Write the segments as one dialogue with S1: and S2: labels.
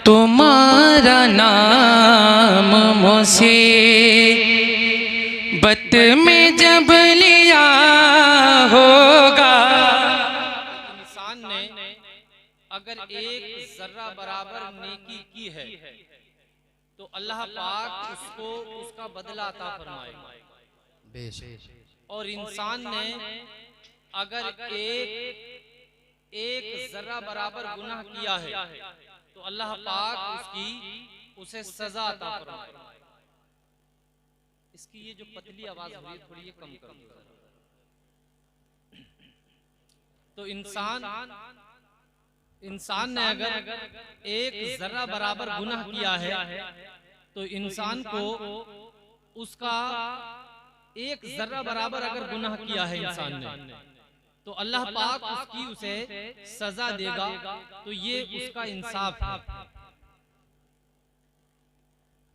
S1: तुम्हारा नाम मुझसे बत में जब लिया होगा।
S2: इंसान ने अगर एक जर्रा बराबर नेकी की है तो अल्लाह पाक उसको उसका बदला अता फरमाएगा। और इंसान ने अगर एक जर्रा बराबर गुनाह किया है तो अल्लाह पाक उसे सजा अता फरमाएगा। इसकी ये जो पतली आवाज हो रही है थोड़ी ये कम कर दो। तो इंसान ने अगर एक जर्रा बराबर गुनाह किया है तो इंसान को उसका एक जर्रा बराबर अगर गुनाह किया है इंसान ने तो अल्लाह पाक उसे सजा देगा। तो ये उसका इंसाफ है।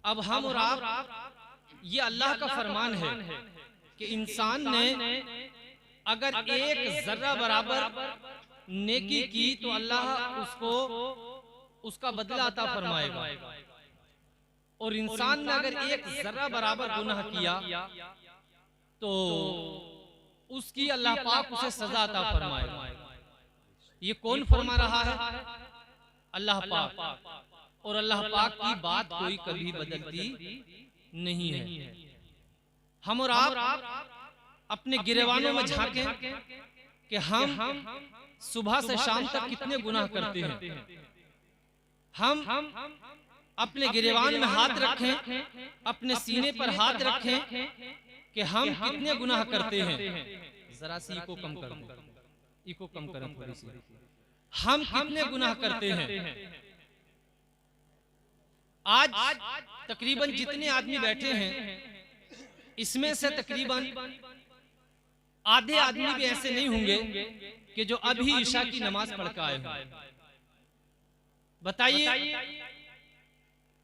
S2: अब हम और आप, ये अल्लाह का फरमान है कि इंसान ने अगर एक जर्रा बराबर नेकी की तो अल्लाह उसको उसका बदला अता फरमाएगा। और इंसान ने अगर एक जर्रा बराबर गुनाह किया तो उसकी अल्लाह पाक उसे सजा अता फरमाएगा। ये कौन फरमा रहा है? अल्लाह पाक। और अल्लाह पाक की बात कोई कभी बदलती नहीं है। हम और आप अपने गिरेवानों में झांकें कि हम सुबह से शाम तक कितने गुनाह करते हैं। हम अपने गिरेवान में हाथ रखें, अपने सीने पर हाथ रखें कि हम कितने गुनाह करते हैं। जरा सी इको कम करें, इको कम करें थोड़ी सी। हम कितने गुनाह करते हैं। आज तकरीबन जितने आदमी बैठे हैं इसमें से तकरीबन आधे आदमी भी ऐसे नहीं होंगे कि जो अभी ईशा की नमाज पढ़ कर आए हों। बताइए,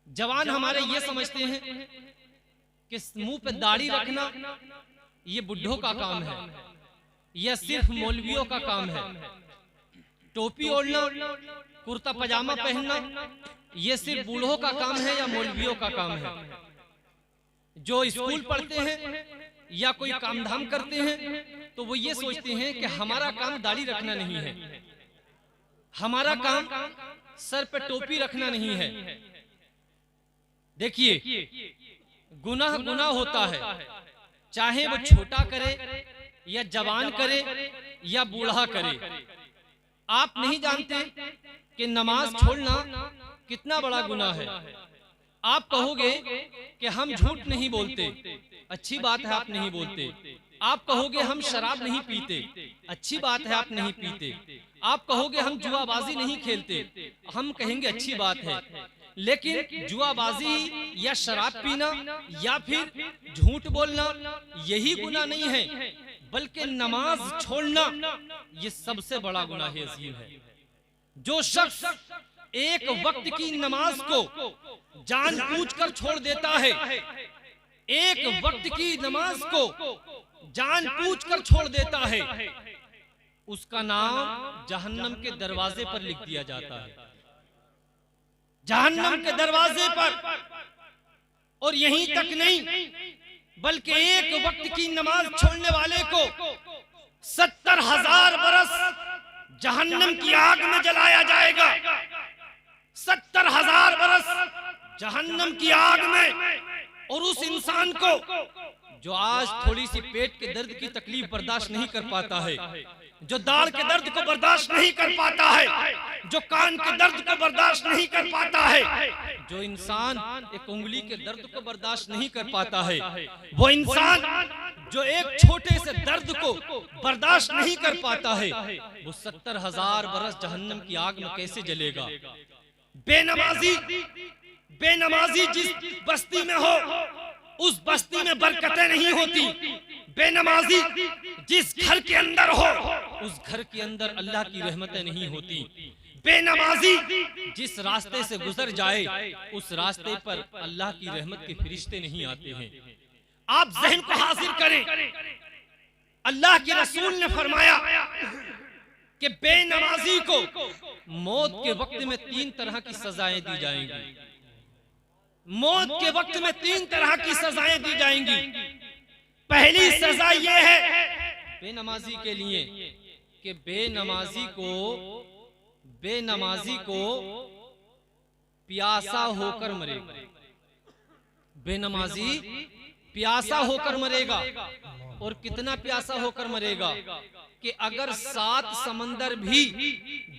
S2: जवान हमारे ये समझते हैं कि मुंह पे दाढ़ी रखना ये बुढ़ों का काम है, यह सिर्फ मौलवियों का काम है। टोपी ओढ़ना, कुर्ता पजामा पहनना ये सिर्फ बूढ़ों का काम है या मौलवियों का काम है। जो स्कूल पढ़ते हैं या कोई काम धाम करते हैं तो वो ये सोचते हैं कि हमारा काम दाढ़ी रखना नहीं है, हमारा काम सर पे टोपी रखना नहीं है। देखिए, गुनाह गुनाह होता है, चाहे वो छोटा करे या जवान करे या बूढ़ा करे। आप नहीं जानते कि नमाज छोड़ना कितना बड़ा गुनाह है। आप कहोगे कि हम झूठ नहीं बोलते, अच्छी बात है आप नहीं बोलते। आप कहोगे हम शराब नहीं पीते, अच्छी बात है आप नहीं पीते। आप कहोगे हम जुआबाजी नहीं खेलते, हम कहेंगे अच्छी बात है। लेकिन जुआबाजी या शराब पीना या फिर झूठ बोलना यही गुनाह नहीं है, बल्कि नमाज छोड़ना ये सबसे बड़ा गुनाह अज़ीम है। जो शख्स एक वक्त की नमाज को जानबूझकर छोड़ देता है, एक वक्त की नमाज को जानबूझकर छोड़ देता है, उसका नाम जहन्नम के दरवाजे पर लिख दिया जाता है, जहन्नम के दरवाजे पर। और यहीं तक नहीं, बल्कि एक वक्त की नमाज छोड़ने वाले को 70,000 बरस जहन्नम की आग में जलाया जाएगा। 70,000 बरस जहन्नम की आग में। और उस इंसान को जो आज थोड़ी सी पेट के दर्द की तकलीफ बर्दाश्त नहीं कर पाता है, जो दाढ़ के दर्द को बर्दाश्त नहीं कर पाता है, जो कान के दर्द को बर्दाश्त नहीं कर पाता है, जो इंसान एक उंगली के दर्द को बर्दाश्त नहीं कर पाता है, वो इंसान जो एक छोटे से दर्द को बर्दाश्त नहीं कर पाता है, वो 70,000 बरस जहन्नम की आग में कैसे जलेगा। बेनमाजी जिस बस्ती में हो उस बस्ती में बरकतें नहीं होती। बेनमाजी जिस घर के अंदर हो उस घर के अंदर अल्लाह की रहमतें नहीं होती। बेनमाजी जिस रास्ते से गुजर जाए उस रास्ते पर अल्लाह की रहमत के फरिश्ते नहीं आते हैं। आप जहन को हासिल करें, अल्लाह के रसूल ने फरमाया कि बेनमाजी को मौत के वक्त में 3 तरह की सजाएं दी जाएंगी। मौत के वक्त में 3 तरह की सजाएं दी जाएंगी। पहली सजा यह है बेनमाजी के लिए कि बेनमाजी को प्यासा होकर मरेगा। बेनमाजी प्यासा होकर मरेगा। और कितना प्यासा होकर मरेगा कि अगर 7 समंदर भी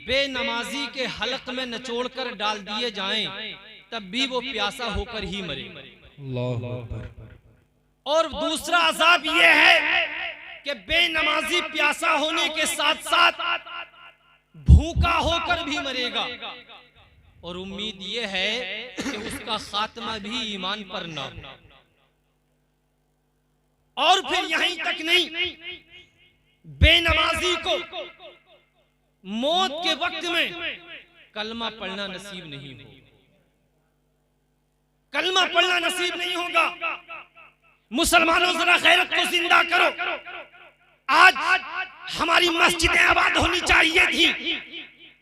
S2: बेनमाजी के हलक में निचोड़कर डाल दिए जाएं तब भी वो प्यासा होकर ही मरेगा।
S3: अल्लाहु अकबर।
S2: और दूसरा अजाब यह है कि बेनमाजी प्यासा होने के साथ साथ भूखा होकर भी मरेगा। और उम्मीद यह है कि उसका खात्मा भी ईमान पर ना हो। और फिर यहीं तक नहीं, बेनमाजी को मौत के वक्त में कलमा पढ़ना नसीब नहीं होगा। कलमा पढ़ना नसीब नहीं होगा। मुसलमानों जरा गैरत को जिंदा करो। आज हमारी मस्जिदें आबाद होनी चाहिए थी,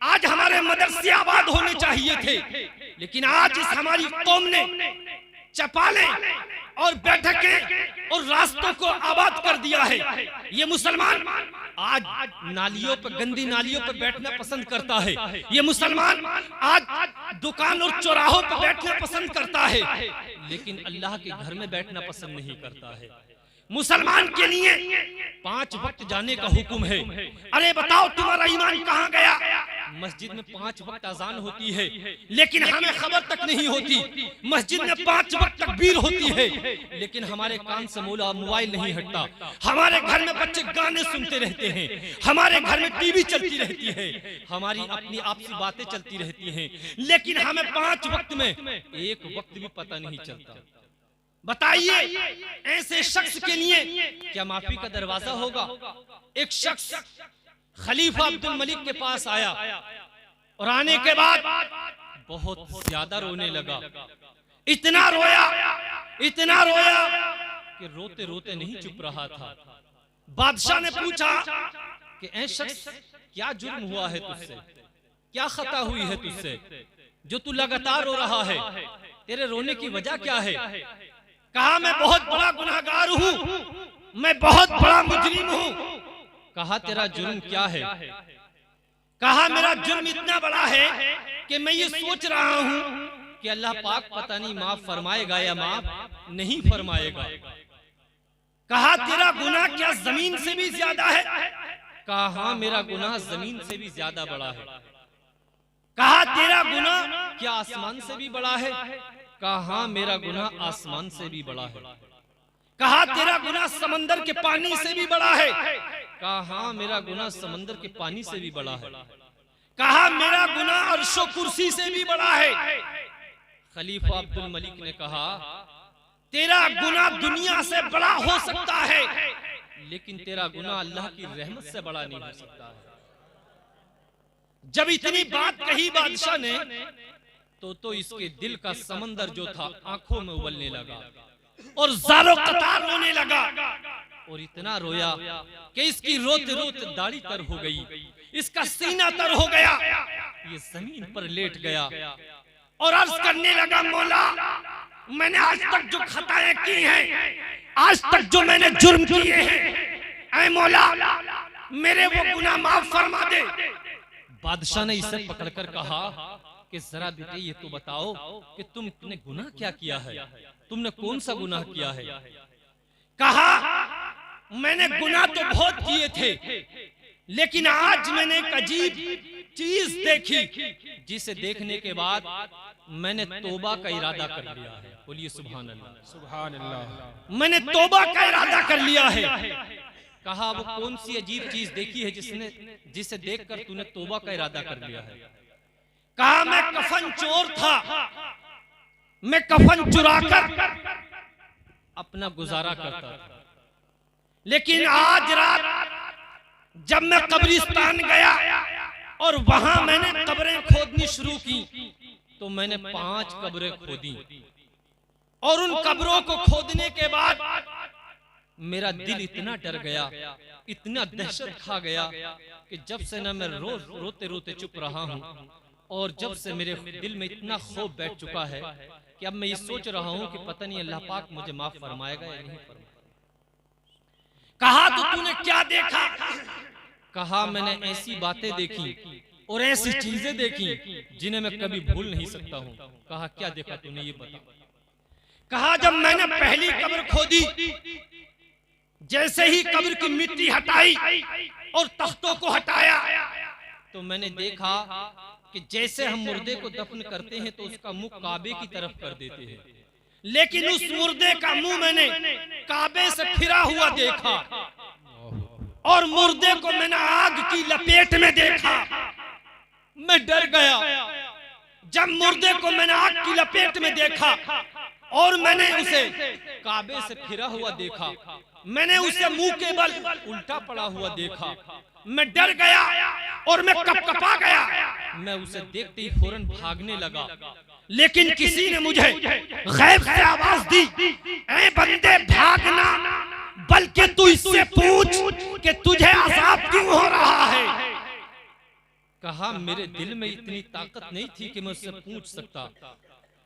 S2: आज हमारे मदरसे आबाद होने चाहिए थे, लेकिन आज इस हमारी कौम ने चपालें और बैठकें और रास्तों को आबाद कर दिया है। ये मुसलमान आज नालियों पर, गंदी नालियों पर बैठना पसंद करता है। ये मुसलमान आज दुकान और चौराहों पर बैठना पसंद करता है, लेकिन अल्लाह के घर में बैठना पसंद नहीं करता है। मुसलमान के लिए 5 वक्त जाने का हुक्म है। अरे बताओ तुम्हारा ईमान कहाँ गया? मस्जिद में 5 वक्त अजान होती है, लेकिन हमें खबर तक नहीं होती। मस्जिद में 5 वक्त तकबीर होती है, लेकिन हमारे कान से मोबाइल नहीं हटता। हमारे घर में बच्चे गाने सुनते रहते हैं, हमारे घर में टीवी चलती रहती है, हमारी अपनी आपसी बातें चलती रहती हैं, लेकिन हमें 5 वक्त में 1 वक्त भी पता नहीं चलता। बताइए ऐसे शख्स के लिए क्या माफी का दरवाजा होगा? एक शख्स खलीफा अब्दुल मलिक के पास आया और आने के बाद बहुत ज्यादा रोने लगा। इतना रोया कि रोते रोते नहीं चुप रहा था। बादशाह ने पूछा कि ऐ शख्स क्या जुर्म हुआ है तुझसे, क्या खता हुई है तुझसे जो तू लगातार रो रहा है? तेरे रोने की वजह क्या है? कहा मैं बहुत बड़ा गुनहगार हूँ, मैं बहुत बड़ा मुजरिम हूँ। कहा तेरा जुर्म क्या है? कहा मेरा जुर्म इतना बड़ा है कि मैं ये सोच रहा हूँ कि अल्लाह पाक पता नहीं माफ फरमाएगा या माफ नहीं फरमाएगा। कहा तेरा गुनाह क्या जमीन से भी ज्यादा है? कहा हाँ मेरा गुनाह जमीन से भी ज्यादा बड़ा है। कहा तेरा गुनाह क्या आसमान से भी बड़ा है? कहा हाँ मेरा गुनाह आसमान से भी बड़ा है। कहा तेरा गुनाह समंदर के पानी से भी बड़ा है? कहा हाँ मेरा गुनाह समंदर के पानी से भी बड़ा है। कहा मेरा गुनाह अर्शो कुर्सी से भी बड़ा है। खलीफा अब्दुल मलिक ने कहा तेरा गुनाह दुनिया से बड़ा हो सकता है, लेकिन तेरा गुनाह अल्लाह की रहमत से बड़ा नहीं हो सकता है। जब इतनी बात कही बादशाह ने तो इसके दिल का समंदर जो था आंखों में उबलने लगा और ज़ारो कतार रोने लगा। और इतना रोया कि इसकी रोते रोते दाढ़ी तर हो गई, इसका सीना तर हो गया, ये जमीन पर लेट गया और अर्ज करने लगा मौला मैंने आज तक जो खताएं की हैं, आज तक जो मैंने जुर्म किए हैं, ऐ मौला मेरे वो गुनाह माफ फरमा दे। बादशाह ने इसे पकड़कर कहा कि जरा बेटे ये तो बताओ कि तुमने गुनाह क्या किया है, तुमने कौन सा गुनाह किया है? कहा मैंने गुनाह तो बहुत किए थे, लेकिन आज मैंने एक अजीब चीज देखी जिसे देखने के बाद मैंने तौबा का इरादा कर लिया है। बोलिए सुभान अल्लाह, सुभान अल्लाह। मैंने तौबा का इरादा कर लिया है। कहा वो कौन सी अजीब चीज देखी है जिसे देखकर तूने तौबा का इरादा कर लिया है? कहा मैं कफन चोर था, मैं कफन चुराकर अपना गुजारा करता था, लेकिन आज रात जब मैं कब्रिस्तान गया और वहां मैंने कब्रें खोदनी शुरू की तो मैंने 5 कब्रें खोदी और उन कब्रों को खोदने के बाद मेरा दिल इतना डर गया, इतना दहशत खा गया कि जब से ना मैं रोज रोते रोते चुप रहा हूँ, और जब से मेरे दिल में इतना खौफ बैठ चुका है कि अब मैं ये सोच रहा हूँ कि पता नहीं अल्लाह पाक मुझे माफ फरमाएगा या नहीं फरमाएगा। कहा तो तूने क्या देखा? कहा मैंने ऐसी बातें देखी और ऐसी चीजें देखी जिन्हें मैं कभी भूल नहीं सकता हूँ। कहा क्या देखा तूने, ये बता। कहा जब मैंने पहली कब्र खोदी, जैसे ही कब्र की मिट्टी हटाई और तख्तों को हटाया, तो मैंने देखा कि जैसे हम मुर्दे को दफन करते हैं तो उसका मुंह काबे की तरफ कर देते हैं, लेकिन उस मुर्दे का मुंह मैंने काबे से फिरा हुआ देखा, और मुर्दे को मैंने आग की लपेट में देखा। मैं डर गया। जब मुर्दे को मैंने आग की लपेट में देखा और मैंने उसे काबे से फिरा हुआ देखा, मैंने उसे मुंह के बल उल्टा पड़ा हुआ देखा, मैं डर गया और मैं कपकपा गया। मैं उसे देखते ही फौरन भागने लगा, लेकिन किसी ने मुझे गैब से आवाज दी, ऐ बंदे भागना, बल्कि तू इससे पूछ कि तुझे अज़ाब क्यों हो रहा है। कहा मेरे दिल में इतनी ताकत नहीं थी कि मैं उससे पूछ सकता।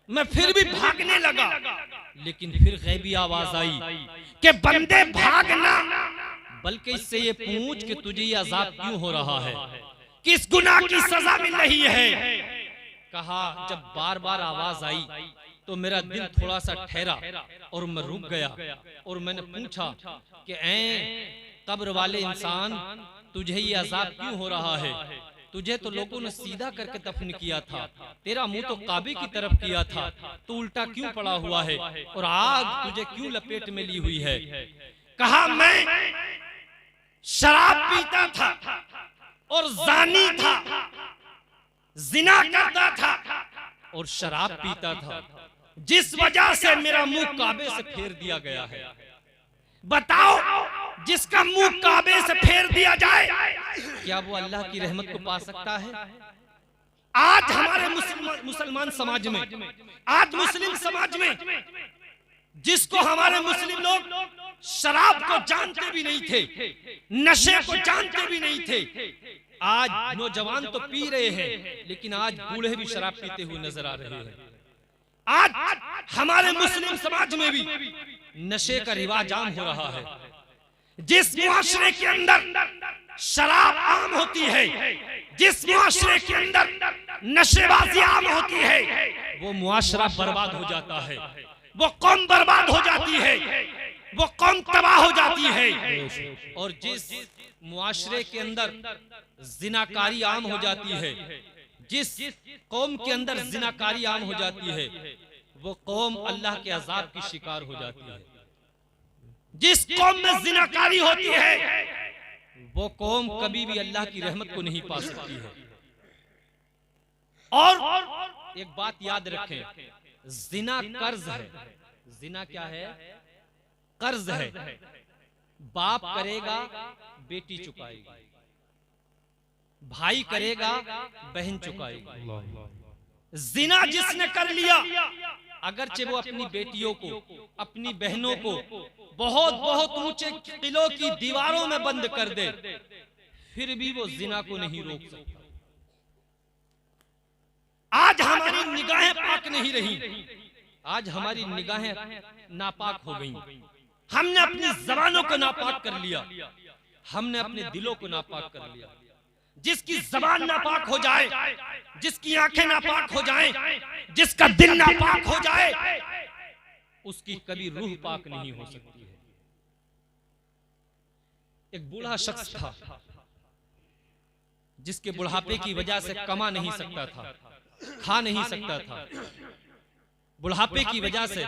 S2: मैं फिर भी भागने लगा, लेकिन फिर गैबी आवाज आई कि बंदे भागना, बल्कि इससे ये पूछ कि तुझे ये अज़ाब क्यों हो रहा है, किस गुनाह की सजा मिल रही है। कहा जब बार बार आवाज आई तो मेरा दिल थोड़ा सा ठहरा और मैं रुक गया, और मैंने पूछा कि ऐ कब्र वाले इंसान, तुझे ये अज़ाब क्यों हो रहा है? तुझे तो लोगों ने सीधा करके दफन किया था, तेरा मुंह तो काबे की तरफ किया था, तू उल्टा क्यों पड़ा हुआ है और आग तुझे क्यों लपेट में ली हुई है। कहा मैं शराब पीता था और जानी था, जिना करता था और शराब पीता था, जिस वजह से मेरा मुंह काबे से फेर दिया गया है। बताओ, जिसका मुंह काबे से फेर दिया जाए, क्या वो अल्लाह की रहमत को पा सकता है? आज हमारे मुसलमान समाज में, आज मुस्लिम समाज में, जिसको हमारे मुस्लिम लोग शराब को जानते भी नहीं थे, नशे को जानते भी नहीं थे, आज नौजवान तो पी रहे हैं, लेकिन आज बूढ़े भी शराब पीते हुए नजर आ रहे हैं। आज हमारे मुस्लिम समाज में भी नशे का रिवाज आम हो रहा है। जिस मुआशरे के अंदर शराब आम होती है, जिस मुआशरे के अंदर नशेबाजी आम होती है, वो मुआशरा बर्बाद हो जाता है, वो कौम बर्बाद हो जाती है, वो कौम तबाह हो जाती है। और जिस मुआशरे के अंदर जिनाकारी आम हो जाती है, जिस कौम के अंदर जिनाकारी आम हो जाती है, वो कौम अल्लाह के अजाब की शिकार हो जाती है। जिस कौम में जिनाकारी होती है, वो कौम कभी भी अल्लाह की रहमत को नहीं पा सकती है। और एक बात याद रखें, जिना कर्ज है। जिना क्या है? कर्ज है। बाप करेगा, बेटी चुकाएगी, भाई करेगा, बहन चुकाएगी। जिना जिसने कर लिया, अगरचे वो अपनी बेटियों को, अपनी बहनों को बहुत बहुत ऊंचे किलों की दीवारों में बंद कर दे, फिर भी वो जिना को नहीं रोक सकता। आज हमारी निगाहें पाक नहीं रही, आज हमारी निगाहें नापाक हो गई। हमने अपनी जबानों को नापाक कर लिया, हमने अपने दिलों को नापाक कर लिया। जिसकी जबान नापाक हो जाए, जिसकी आंखें नापाक हो जाएं, जिसका दिल नापाक हो जाए, उसकी कभी रूह पाक नहीं हो सकती है। एक बूढ़ा शख्स था जिसके बुढ़ापे की वजह से कमा नहीं सकता था, खा नहीं सकता था। बुढ़ापे की वजह से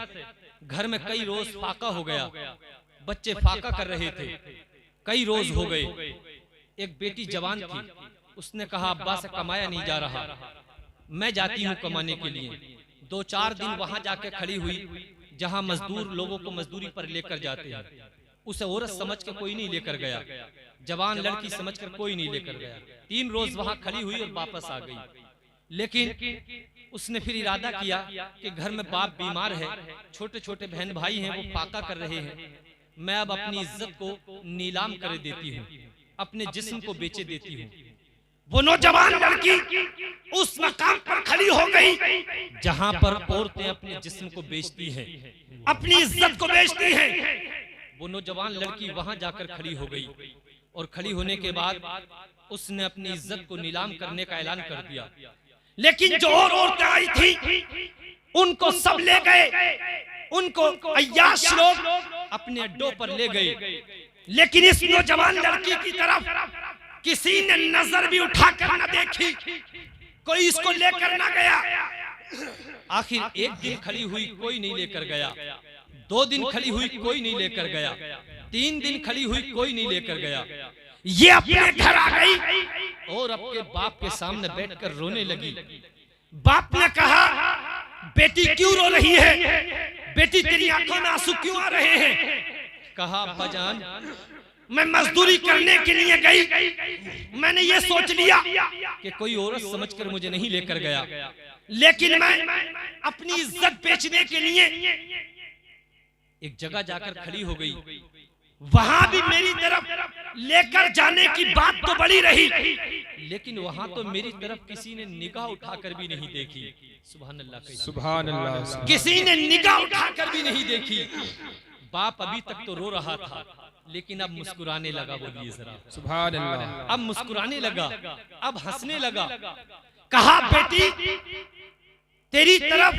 S2: घर में कई रोज फाका हो गया, बच्चे फाका कर रहे थे, कई रोज हो गए। एक बेटी जवान थी, उसने कहा अब्बा से कमाया नहीं जा रहा, मैं जाती हूँ कमाने के लिए। 2-4 दिन वहां जाके खड़ी हुई जहां मजदूर लोगों को मजदूरी पर लेकर जाते हैं। उसे औरत समझ के कोई नहीं लेकर गया, जवान लड़की समझकर कोई नहीं लेकर गया। 3 रोज वहां खड़ी हुई और वापस आ गई। लेकिन उसने फिर इरादा किया कि घर में बाप बीमार है, छोटे छोटे बहन भाई हैं, वो फाका कर रहे हैं, मैं अब अपनी इज्जत को नीलाम कर देती हूँ, अपने जिस्म को बेचे देती हूँ।
S4: वो नौजवान लड़की उस मकाम पर खड़ी हो गई
S2: जहां पर औरतें अपने जिस्म को बेचती हैं,
S4: अपनी इज्जत को बेचती हैं।
S2: वो नौजवान लड़की वहां जाकर खड़ी हो गई और खड़ी होने के बाद उसने अपनी इज्जत को नीलाम करने का ऐलान कर दिया।
S4: लेकिन जो और औरतें आई थी उनको सब ले गए, उनको अय्याश लोग
S2: अपने अड्डों पर ले गए।
S4: लेकिन इस नौजवान लड़की की तरफ किसी ने नजर भी उठाकर न देखी, कोई इसको लेकर न गया।
S2: आखिर एक दिन खड़ी हुई, कोई नहीं लेकर गया। 2 दिन खड़ी हुई, कोई नहीं लेकर गया। 3 दिन खड़ी हुई, कोई नहीं लेकर गया।
S4: ये अपने घर आ गई
S2: और अपने बाप के सामने बैठकर रोने लगी।
S4: बाप ने कहा, बेटी क्यों रो रही है? बेटी तेरी आंखों में आंसू क्यों आ रहे हैं?
S2: कहा, अब्बा जान,
S4: मैं मजदूरी करने के लिए गई, मैंने ये सोच लिया
S2: कि कोई औरत समझकर मुझे नहीं लेकर गया,
S4: लेकिन मैं अपनी इज्जत बेचने के लिए
S2: एक जगह जाकर खड़ी हो गई।
S4: वहां भी मेरी तरफ लेकर जाने की बात तो बड़ी रही,
S2: लेकिन वहां तो मेरी तरफ किसी ने निगाह उठाकर भी नहीं देखी। सुभान अल्लाह,
S3: सुभान अल्लाह।
S4: किसी ने निगाह उठाकर
S2: भी नहीं देखी। बाप अभी तक तो रो रहा था, लेकिन अब मुस्कुराने लगा। बोलिए जरा
S3: सुभान अल्लाह।
S2: अब मुस्कुराने लगा, अब हंसने लगा।
S4: कहा, बेटी तेरी तरफ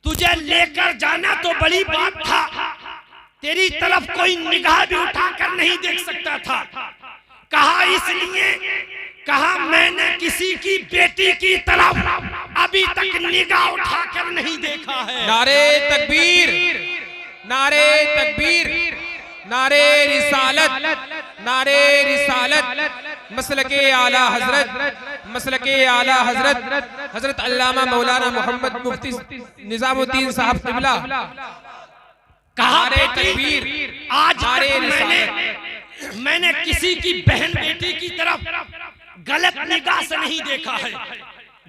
S4: तुझे लेकर जाना तो बड़ी बात था, तेरी तरफ कोई निगाह भी उठाकर नहीं देख सकता था। कहा, इसलिए कहा मैंने किसी की बेटी की तरफ अभी तक निगाह उठाकर नहीं देखा है।
S3: नारे तकबीर, नारे तकबीर, नारे रिसालत, नारे रिसालत। मसलके आला हजरत, मसलके आला हजरत हजरत अल्लामा मौलाना मोहम्मद मुफ्ती निजामुद्दीन साहब क़िबला।
S4: कहा,
S3: नारे तकबीर,
S4: आज
S3: नारे
S4: तक मैंने किसी की बहन बेटी की तरफ गलत निगाह से नहीं देखा है।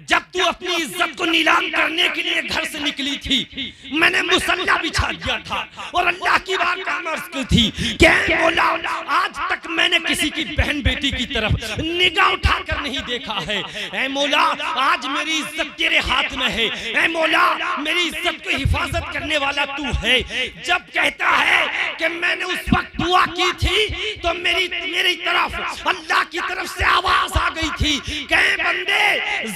S4: जब तू अपनी इज्जत को नीलाम करने के लिए घर से निकली थी, मैंने मुसल्ला बिछा दिया था और अल्लाह की बात का अर्ज की थी कि मौला, आज तक मैंने किसी की बहन बेटी की तरफ निगाह उठाकर नहीं देखा है। ऐ मौला, आज मेरी इज्जत तेरे हाथ में है। ऐ मौला, मेरी इज्जत को हिफाजत करने वाला तू है। जब कहता है कि मैंने उस वक्त दुआ की थी तो मेरी तरफ अल्लाह की तरफ से आवाज आ गई थी कि बंदे,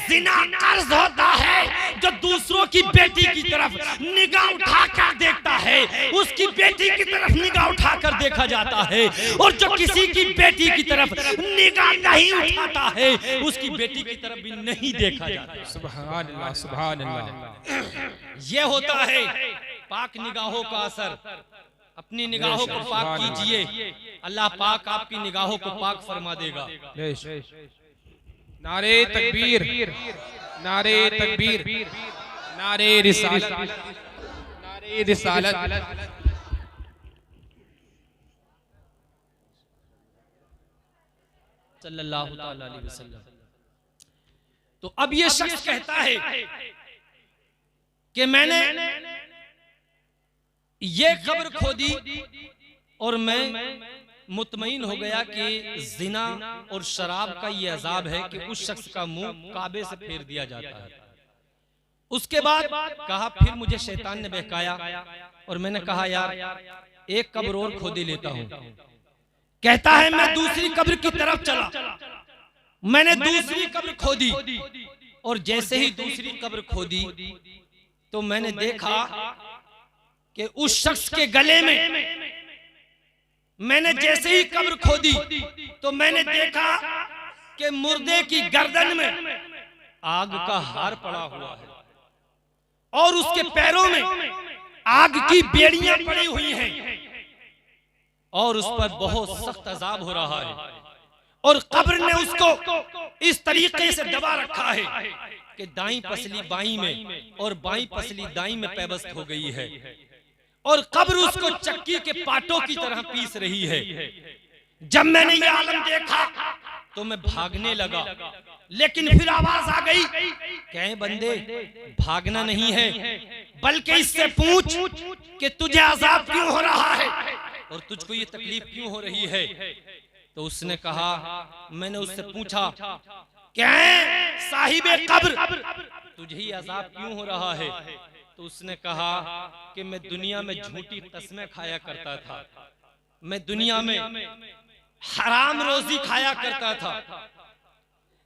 S4: जिना कर्ज होता है जो दूसरों की बेटी की तरफ निगाह उठाकर देखता है, उसकी बेटी की तरफ निगाह उठाकर देखा जाता है। और जो किसी की बेटी की तरफ निगाह नहीं उठाता है, उसकी बेटी की तरफ भी नहीं देखा जाता।
S3: सुभान अल्लाह, सुभान अल्लाह।
S2: ये होता है पाक निगाहों का असर। अपनी निगाहों को पाक कीजिए, अल्लाह पाक आपकी निगाहों को पाक फरमा देगा।
S3: नारे तकबीर, नारे तकबीर, नारे रिसालत, नारे रिसालत।
S2: सल्लल्लाहु ताला अलैहि वसल्लम। तो अब ये शख्स कहता है कि मैंने ये कब्र खोदी और मैं मुतमईन हो गया कि जिना और शराब का ये अजाब है कि उस शख्स का मुंह काबे से फेर दिया जाता है। उसके बाद कहा, फिर मुझे शैतान ने बहकाया और मैंने कहा, यार एक कब्र और खोदी लेता हूं। कहता है, मैं दूसरी कब्र की तरफ चला, मैंने दूसरी कब्र खोदी और जैसे ही दूसरी कब्र खोदी तो मैंने देखा कि उस शख्स के गले में, मैंने जैसे ही कब्र खोदी तो मैंने देखा कि मुर्दे की गर्दन में आग का हार पड़ा हुआ है और उसके पैरों में आग की बेड़ियां पड़ी हुई हैं और उस पर बहुत सख्त अजाब हो रहा है। और कब्र ने उसको इस तरीके से दबा रखा है कि दाईं पसली बाईं में और बाईं पसली दाईं में पैबस्त हो गई है और कब्र उसको चक्की के पाटों की तरह पीस रही है। जब मैंने ये आलम देखा तो मैं भागने लगा, लेकिन फिर आवाज आ गई, कहे बंदे भागना नहीं है बल्कि इससे पूछ कि तुझे अजाब क्यों हो रहा है। और तुझको ये तकलीफ क्यों हो रही है? तो उसने कहा, मैंने उससे पूछा, क्या है साहिबे कब्र, तुझे ही अजाब क्यों हो रहा है? तो उसने कहा कि मैं दुनिया में झूठी कसमें खाया करता था, मैं दुनिया में हराम रोजी खाया करता था।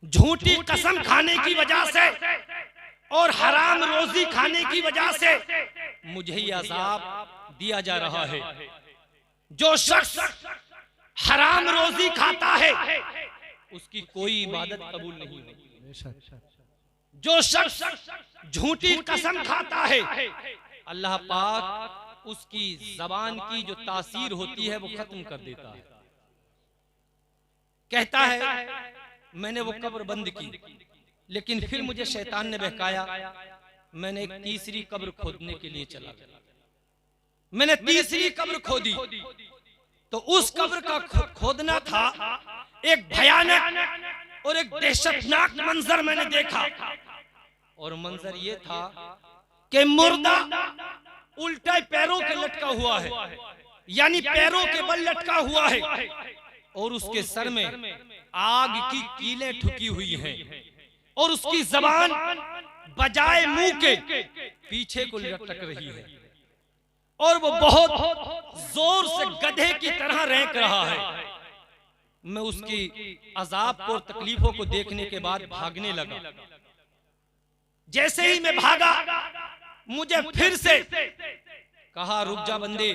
S2: झूठी कसम खाने की वजह से और हराम रोजी खाने की वजह से मुझे ही अजाब दिया जा रहा है। जो शख्स हराम रोजी खाता है उसकी कोई इबादत कबूल नहीं होती। जो शख्स झूठी कसम खाता है अल्लाह पाक उसकी जबान की जो तासीर होती है वो खत्म कर देता है। कहता है मैंने वो कब्र बंद की, लेकिन फिर मुझे शैतान ने बहकाया, मैंने एक तीसरी कब्र खोदने के लिए चला। मैंने तीसरी कब्र खोदी तो उस कब्र का खोदना था एक भयानक और एक दहशतनाक मंजर मैंने देखा। और मंजर ये था कि मुर्दा उल्टे पैरों के लटका हुआ है, यानी पैरों के बल लटका हुआ है, और उसके सर में आग की कीलें ठुकी हुई हैं, और उसकी जबान बजाय मुंह के पीछे को लटक रही है, और वो बहुत जोर से गधे की तरह रैंक रहा है। मैं उसकी अजाब और तकलीफों को देखने के बाद भागने लगा। जैसे ही मैं भागा मुझे फिर से कहा, रुक जा बंदे,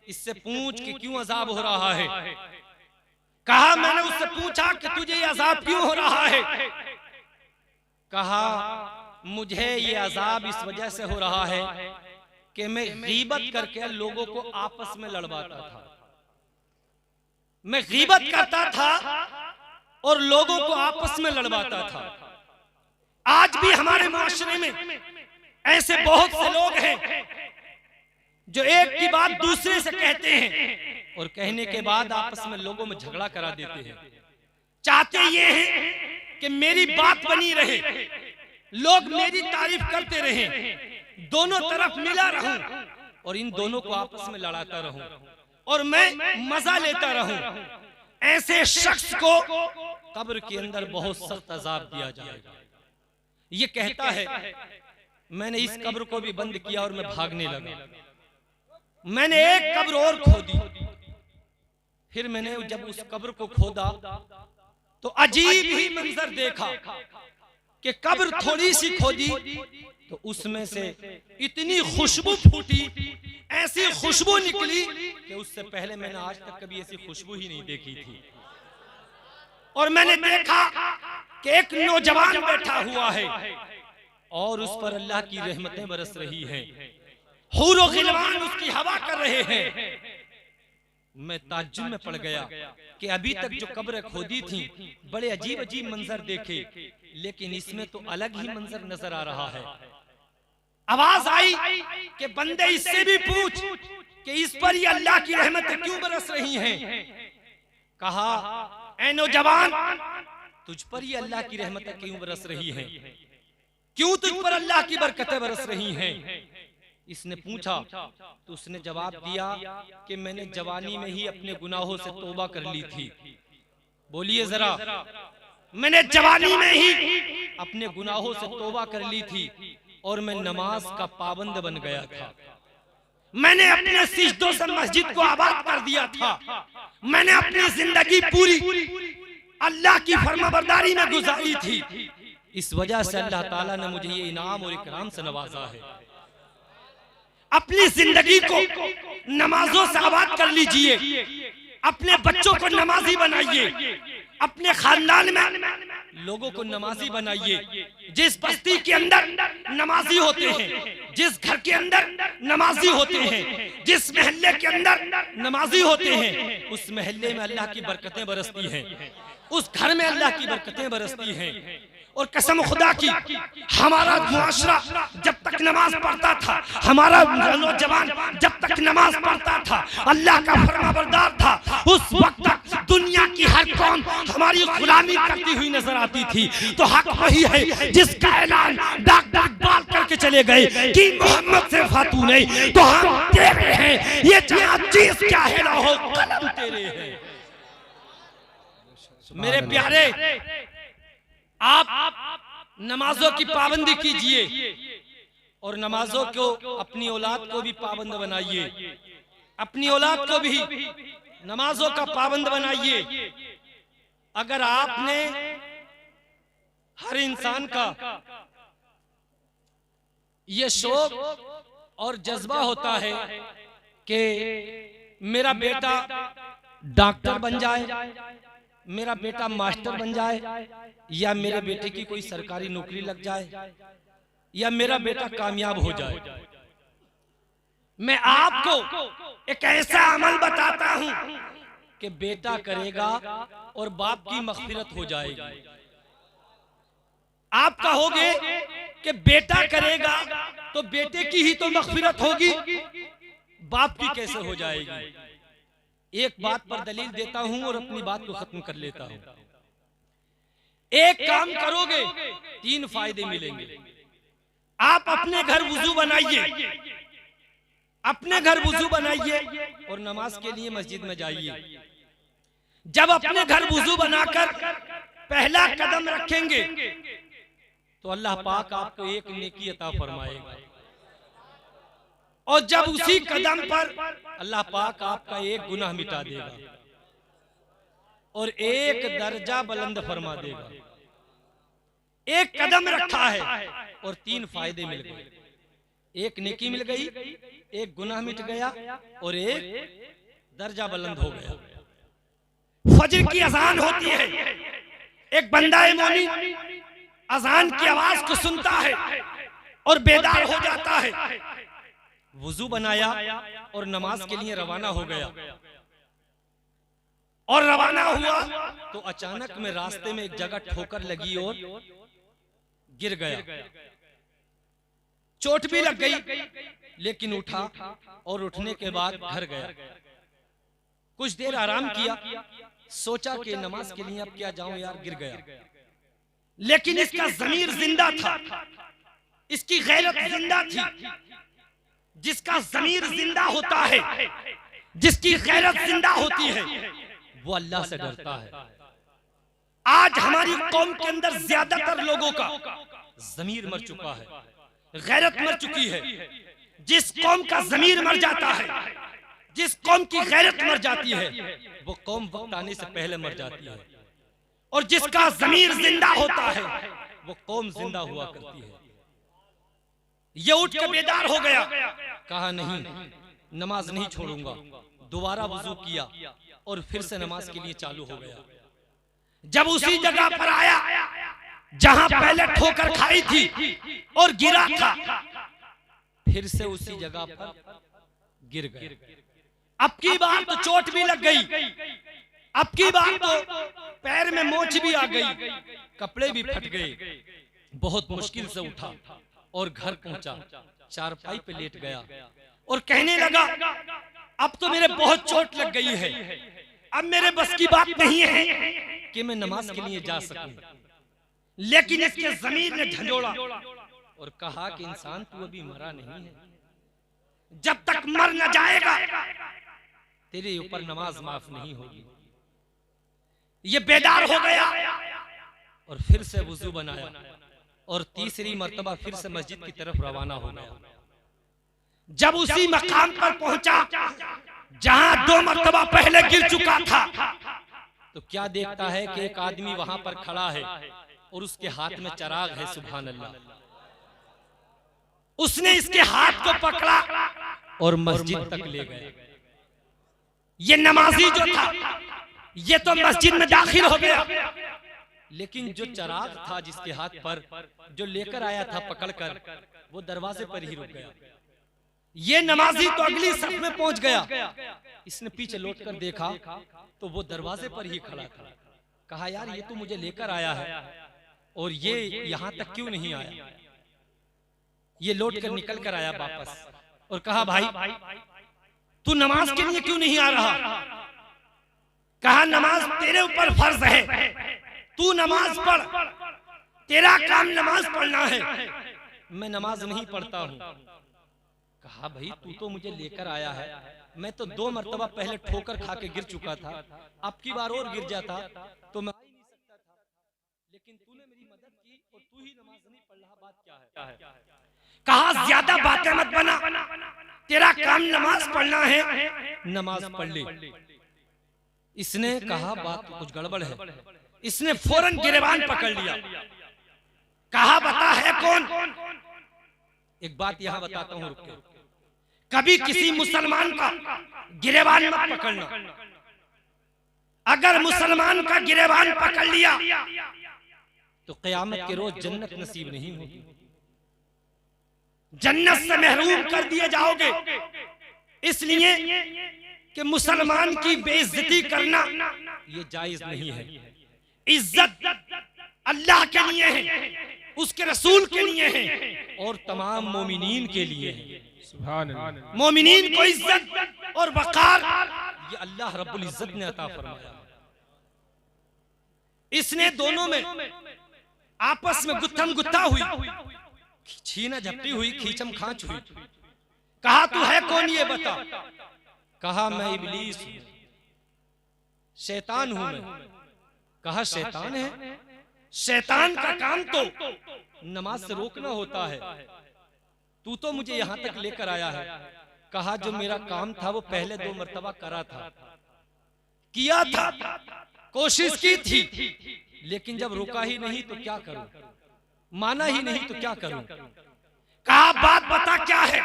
S2: इससे पूछ कि क्यों अजाब हो रहा है। कहा, मैंने उससे पूछा कि तुझे ये अजाब क्यों हो रहा है। कहा, मुझे ये अजाब इस वजह से हो रहा है कि मैं गीबत करके लोगों को आपस में लड़वाता था। मैं गीबत करता था और लोगों को आपस में लड़वाता था। आज भी हमारे मुआशरे में ऐसे बहुत से लोग हैं जो एक की बात दूसरे से कहते हैं और कहने के बाद आपस में लोगों में झगड़ा करा देते हैं। चाहते ये हैं कि मेरी बात बनी रहे, लोग मेरी तारीफ करते रहें, दोनों तरफ मिला रहूं और इन दोनों को आपस में लड़ाता रहूं और मैं मजा लेता रहूं। ऐसे शख्स को कब्र के अंदर बहुत सख्त अजाब दिया जाएगा। ये कहता है, मैंने इस कब्र को भी बंद किया और मैं भागने लगा। मैंने एक कब्र और खोदी। फिर मैंने जब उस कब्र को खोदा तो अजीब ही मंजर देखा कि कब्र थोड़ी सी खोदी तो उसमें से इतनी खुशबू फूटी, ऐसी खुशबू निकली कि उससे पहले मैंने आज तक कभी ऐसी खुशबू ही नहीं देखी थी। और मैंने देखा कि एक नौजवान बैठा हुआ है और उस पर अल्लाह की रहमतें बरस रही हैं, हूर और गिलमान उसकी हवा कर रहे हैं। मैं ताज्जुब में पड़ गया कि अभी तक जो कब्र खोदी थी बड़े अजीब अजीब मंजर देखे, लेकिन इसमें तो अलग ही मंजर नजर आ रहा है। आवाज आई कि बंदे इससे भी पूछ कि इस पर ये अल्लाह की रहमतें क्यों बरस रही हैं। कहा, ऐ नौजवान, तुझ पर ये अल्लाह की रहमतें क्यों बरस रही हैं, क्यों तुझ पर अल्लाह की बरकतें बरस रही हैं। इसने पूछा तो उसने जवाब दिया कि मैंने जवानी में ही अपने गुनाहों से तौबा कर ली थी। बोलिए जरा, मैंने जवानी में ही अपने गुनाहों से तौबा कर ली थी और मैं नमाज का पाबंद बन गया था। मैंने अपने सिजदों से मस्जिद को आबाद कर दिया था। मैंने अपनी जिंदगी पूरी अल्लाह की फरमाबरदारी में गुजारी थी। इस वजह से अल्लाह ताला ने मुझे ये इनाम और इकराम से नवाजा है। अपनी जिंदगी को नमाजों से आबाद कर लीजिए, अपने बच्चों को नमाजी बनाइए, अपने खानदान में लोगों को नमाजी बनाइए। जिस बस्ती के अंदर नमाजी होते हैं, जिस घर के अंदर नमाजी होते हैं, जिस महल्ले के अंदर नमाजी होते हैं, उस महल्ले में अल्लाह की बरकतें बरसती हैं, उस घर में अल्लाह की बरकतें बरसती हैं। और कसम खुदा की, हमारा मुआशरा जब तक नमाज पढ़ता था, हमारा नौजवान जब तक नमाज पढ़ता था, अल्लाह का फरमाबरदार था, उस वक्त तक दुनिया की हर कौम हमारी गुलामी करती हुई नजर आती थी। तो हक वही है जिसका ऐलान डॉक्टर इकबाल करके
S4: चले गए कि मोहम्मद से फातू नहीं तो हम तेरे हैं, ये जहां चीज क्या है ना हो कलम तेरे हैं। मेरे प्यारे, आप नमाजों की पाबंदी कीजिए और नमाजों को अपनी औलाद को भी पाबंद बनाइए, अपनी औलाद को भी नमाजों का पाबंद बनाइए। अगर आपने, हर इंसान का ये शौक और जज्बा होता है कि मेरा बेटा डॉक्टर बन जाए, मेरा बेटा मास्टर बन जाए, या मेरे बेटे की कोई सरकारी नौकरी लग जाए, या मेरा बेटा कामयाब हो जाए। मैं आपको एक ऐसा अमल बताता हूं कि बेटा करेगा और बाप की मग़फ़िरत हो जाएगी। आप कहोगे कि बेटा करेगा तो बेटे की ही तो मग़फ़िरत होगी, बाप की कैसे हो जाएगी? एक बात पर दलील देता हूं और अपनी बात को खत्म कर लेता हूं। एक काम करोगे 3 फायदे मिलेंगे। आप अपने घर वुजू बनाइए, अपने घर वुजू बनाइए और नमाज के लिए मस्जिद में जाइए। जब अपने घर वुजू बनाकर पहला कदम रखेंगे तो अल्लाह पाक आपको एक नेकी अता फरमाएगा, और जब उसी कदम पर अल्लाह पाक आपका एक गुनाह मिटा देगा और एक दर्जा बुलंद फरमा देगा। एक कदम रखा है और 3 फायदे मिल गए, एक नेकी मिल गई, एक गुनाह मिट गया और एक दर्जा बुलंद हो गया। फजर की अजान होती है, एक बंदा मोमिन अजान की आवाज को सुनता है और बेदार हो जाता है, वुजू बनाया और नमाज के लिए रवाना हो गया। और रवाना हुआ तो अचानक में रास्ते में एक जगह ठोकर लगी और गिर गया, चोट भी लग गई, लेकिन उठा और उठने के बाद घर गया। कुछ देर आराम किया, सोचा कि नमाज के लिए अब क्या जाऊं यार, गिर गया। लेकिन इसका ज़मीर जिंदा था, इसकी गैरत जिंदा थी। जिसका ज़मीर जिंदा होता है, जिसकी गैरत जिंदा होती है, वो अल्लाह से डरता है। आज हमारी कौम के अंदर ज्यादातर लोगों का ज़मीर मर चुका है, गैरत मर चुकी है। जिस कौम का ज़मीर मर जाता है, जिस कौम की गैरत मर जाती है, वो कौम वक्त आने से पहले मर जाती है। और जिसका ज़मीर जिंदा होता है, वो कौम जिंदा हुआ करती है। ये उठ के बेदार हो गया, कहा नहीं, नमाज नहीं छोड़ूंगा। दोबारा वुजू किया और फिर से नमाज के लिए चालू हो गया। जब उसी जगह पर आया जहां पहले ठोकर खाई थी और गिरा था, फिर से उसी जगह पर गिर गया। अब की बार तो चोट भी लग गई, अब की बार तो पैर में मोच भी आ गई, कपड़े भी फट गए। बहुत मुश्किल से उठा और घर पहुंचा, चारपाई पे लेट गया और कहने लगा अब तो मेरे बहुत चोट लग गई है, अब मेरे बस की बात नहीं है कि मैं नमाज के लिए जा सकूं। लेकिन इसके ज़मीर ने झंझोड़ा और कहा कि इंसान तू अभी मरा नहीं है, जब तक मर न जाएगा तेरे ऊपर नमाज माफ नहीं होगी। ये बेदार हो गया और फिर से वुजू बनाया और तीसरी मर्तबा फिर से मस्जिद की तरफ रवाना हो गया। जब उसी मकाम पर पहुंचा जहां 2 मर्तबा पहले गिर चुका था, तो क्या देखता है कि एक आदमी वहां पर खड़ा है और उसके हाथ में चिराग है। सुभान अल्लाह। उसने इसके हाथ को पकड़ा और मस्जिद तक ले गए। ये नमाजी जो था, ये तो मस्जिद में दाखिल हो गया, लेकिन जो चिराग था जिसके हाथ पर, जो लेकर आया था पकड़कर, वो दरवाजे पर ही रुक गया। ये नमाजी तो अगली सफ में पहुंच गया। इसने पीछे लौटकर देखा तो वो दरवाजे पर ही खड़ा था। कहा यार ये तो मुझे लेकर आया है और ये यहां तक क्यों नहीं आया। ये लौट कर निकल कर आया वापस और कहा भाई तू नमाज के लिए क्यों नहीं आ रहा। कहा नमाज तेरे ऊपर फर्ज है, तू नमाज पढ़, तेरा काम नमाज पढ़ना है।
S2: मैं नमाज नहीं पढ़ता हूँ। कहा भाई तू तो मुझे लेकर आया है, मैं तो 2 मरतबा पहले ठोकर खा के गिर चुका था, अब की बार और गिर जाता तो मैं आ ही नहीं सकता था, लेकिन तूने मेरी मदद की और तू ही नमाज नहीं पढ़ रहा, बात क्या है?
S4: कहा ज्यादा बातें मत बना, तेरा काम नमाज पढ़ना है,
S2: नमाज पढ़ ले। इसने कहा बात तो कुछ गड़बड़ है। इसने फौरन गिरबान पकड़ लिया।
S4: कहा बता है कौन?
S2: एक बात यहाँ बताता हूँ, रुक के।
S4: कभी किसी मुसलमान का गिरेबान मत पकड़ना। अगर मुसलमान का गिरेबान पकड़ लिया
S2: तो क़यामत के रोज जन्नत नसीब नहीं होगी,
S4: जन्नत से महरूम कर दिए जाओगे। इसलिए कि मुसलमान की बेइज्जती करना
S2: ये जायज नहीं है।
S4: इज्जत अल्लाह के लिए है, उसके रसूल के लिए है
S2: और तमाम मोमिनीन के लिए है।
S3: सुभान अल्लाह।
S4: मोमिनीन को इज्जत और वकार
S2: ये अल्लाह रब्बुल इज्जत ने अता फरमाया।
S4: इसने दोनों में आपस में गुत्थम गुत्था हुई,
S2: छीना झपटी हुई, खींचम खांच हुई।
S4: कहा तू है कौन ये बता?
S2: कहा मैं इब्लीस हूं, शैतान हूं मैं। कहा शैतान है?
S4: शैतान का काम तो
S2: नमाज से रोकना होता है, तू तो मुझे यहां तक लेकर आया है। कहा जो मेरा काम था वो पहले 2 मरतबा करा था,
S4: किया था, कोशिश की थी,
S2: लेकिन जब रुका ही नहीं तो क्या करूं, माना ही नहीं तो क्या करूं।
S4: कहा बात बता क्या है?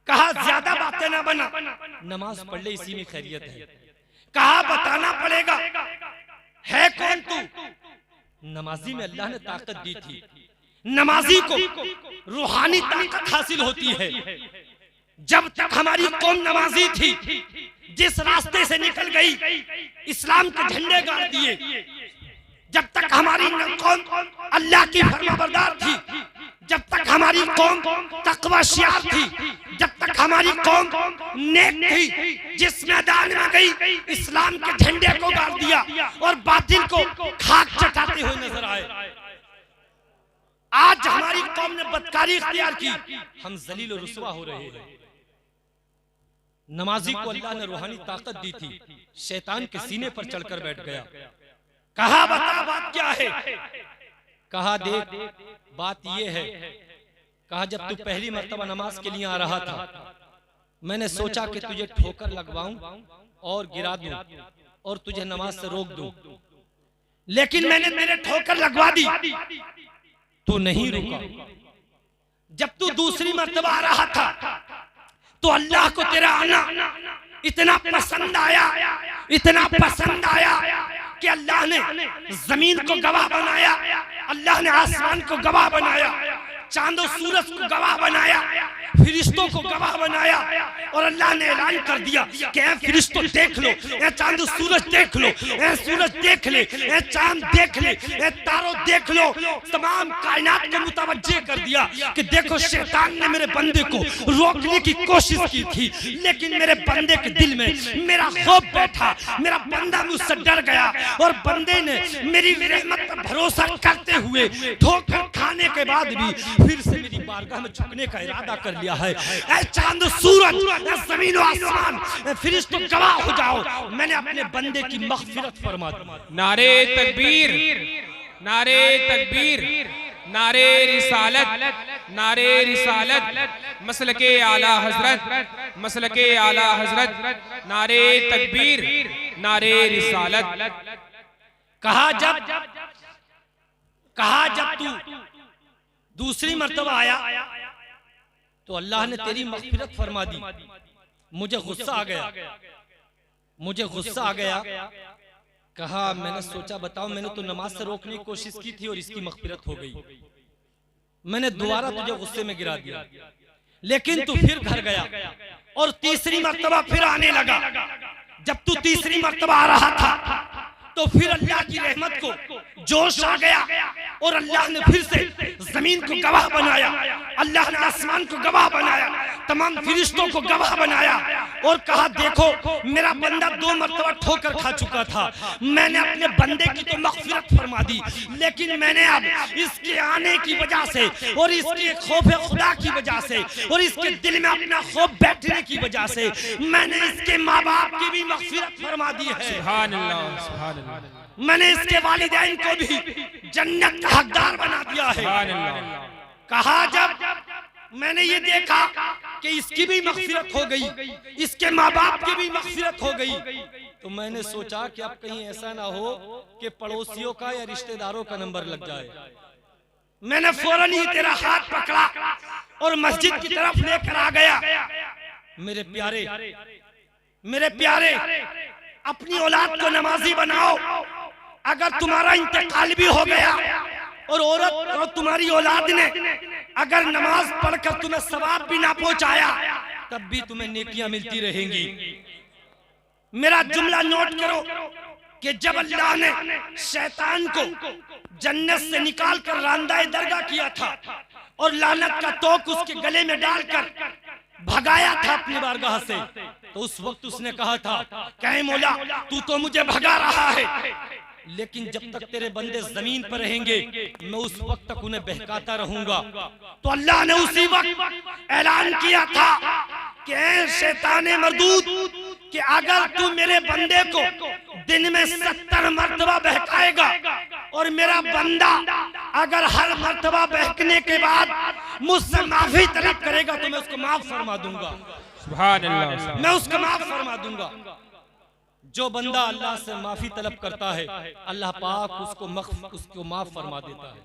S4: कहा ज्यादा बातें ना बना,
S2: नमाज पढ़ ले, इसी में खैरियत है।
S4: कहा बताना पड़ेगा, है कौन तू?
S2: नमाजी में अल्लाह ने ताकत दी थी।
S4: नमाजी को रूहानी ताकत हासिल होती है। जब तक हमारी कौम नमाजी थी, जिस रास्ते से निकल गई, इस्लाम के झंडे गाड़ दिए, जब तक हमारी कौम अल्लाह की फरमाबरदार थी, जब तक हमारी कौम तकवाशियार थी, जब तक हमारी कौम नेक थी, जिस मैदान में गई इस्लाम के झंडे को गाड़ दिया और बातिल को खाक चटाते हुए नजर आए। आज हमारी कौम ने बदकारी इख्तियार की,
S2: हम जलील और रुसवा हो रहे हैं। नमाजी को अल्लाह ने रूहानी ताकत दी थी, शैतान के सीने पर चढ़कर बैठ गया।
S4: कहा बता बात क्या है?
S2: कहा देख बात ये है। कहा जब तू पहली मर्तबा नमाज के लिए आ रहा था, मैंने सोचा कि तुझे ठोकर लगवाऊं और गिरा दूं और तुझे नमाज से रोक दूं,
S4: लेकिन मैंने मेरे ठोकर लगवा दी,
S2: तू नहीं रुका।
S4: जब तू दूसरी मर्तबा आ रहा था तो अल्लाह को तेरा आना इतना पसंद आया, इतना पसंद आया कि अल्लाह ने जमीन को गवाह बनाया, अल्लाह ने आसमान को गवाह बनाया, चांद और सूरज को गवाह बनाया, फरिश्तों को गवाह बनाया, और अल्लाह ने ऐलान कर दिया कि ऐ फरिश्तों देख लो, ऐ चांद और सूरज देख लो, ऐ सूरज देख ले, ऐ चांद देख ले, ऐ तारों देख लो। तमाम कायनात को मुतवज्जे कर दिया कि देखो शैतान ने मेरे बंदे को रोकने की कोशिश की थी, लेकिन मेरे बंदे के दिल में मेरा खौफ बैठा, मेरा बंदा मुझसे डर गया और बंदे ने मेरी रहमत पर भरोसा करते हुए ठोकर खाने के बाद भी फिर से मेरी बारगाह में झुकने का इरादा कर लिया है। ऐ चांद सूरज, ऐ जमीन और आसमान, फरिश्तों गवाह हो जाओ, मैंने अपने बंदे की मग़फ़िरत फरमा दी।
S3: नारे तकबीर, नारे तकबीर, नारे रिसालत, नारे रिसालत, मसलके आला हजरत, मसलके आला हजरत, नारे तकबीर, नारे रिसालत।
S4: कहा जब तू दूसरी मर्तबा आया
S2: तो अल्लाह ने तेरी मग़फ़िरत फरमा दी। मुझे गुस्सा आ गया, मुझे गुस्सा आ गया। कहा मैंने सोचा बताओ, मैंने तो नमाज से रोकने की कोशिश की थी और इसकी मग़फ़िरत हो गई, मैंने दोबारा तुझे गुस्से में गिरा दिया, लेकिन तू फिर घर गया
S4: और तीसरी मर्तबा फिर आने लगा। जब तू तीसरी मर्तबा आ रहा था तो फिर अल्लाह की रहमत को जोश आ गया और अल्लाह ने फिर से जमीन को गवाह बनाया, अल्लाह ने आसमान को गवाह बनाया, तमाम फरिश्तों को गवाह बनाया और कहा देखो मेरा बंदा 2 मरतबा ठोकर खा चुका था, मैंने अपने बंदे की तो मग़फ़िरत फरमा दी, लेकिन मैंने अब इसके आने की वजह से और इसके खौफ खुदा की वजह से और इसके दिल में अपना खौफ बैठने की वजह से मैंने इसके माँ बाप की भी मग़फ़िरत फरमा दी है।
S3: सुभान अल्लाह, सुभान अल्लाह।
S4: मैंने इसके वालिदैन को भी जन्नत का हकदार बना दिया है।
S3: सुभान अल्लाह।
S4: कहा जब मैंने ये देखा कि इसकी भी मग़फ़िरत हो गई, इसके माँ बाप की भी मग़फ़िरत हो गई, तो मैंने सोचा कि अब कहीं ऐसा ना हो कि पड़ोसियों का या रिश्तेदारों का नंबर लग जाए। मैंने फौरन ही तेरा हाथ पकड़ा और मस्जिद की तरफ लेकर आ गया। मेरे प्यारे अपनी औलाद को नमाजी बनाओ। अगर तुम्हारा इंतकाल भी हो गया और औरत और तुम्हारी औलाद ने अगर नमाज पढ़कर तुम्हें सवाब भी ना पहुंचाया, तब भी तुम्हें नेकियां मिलती रहेंगी। मेरा जुमला नोट करो कि जब अल्लाह ने शैतान को जन्नत से निकाल कर रांदाए दरगाह किया था और लानत का तोक उसके गले में डालकर भगाया था अपनी बारगाह से, तो उस वक्त उसने कहा था कि मौला तू तो मुझे भगा रहा है, लेकिन जब तक तेरे बंदे जमीन पर रहेंगे मैं उस वक्त तक उन्हें बहकाता रहूंगा। तो अल्लाह ने उसी वक्त ऐलान किया था कि ऐ शैताने मरदूद कि अगर तू मेरे बंदे को दिन में 70 मरतबा बहकाएगा और मेरा बंदा अगर हर मरतबा बहकने के बाद मुझसे माफी तलब करेगा तो मैं उसको माफ फरमा दूंगा।
S3: सुभान अल्लाह।
S4: मैं उसको माफ फरमा दूंगा। जो बंदा अल्लाह से माफी तलब करता है, अल्लाह पाक उसको माफ फरमा देता है।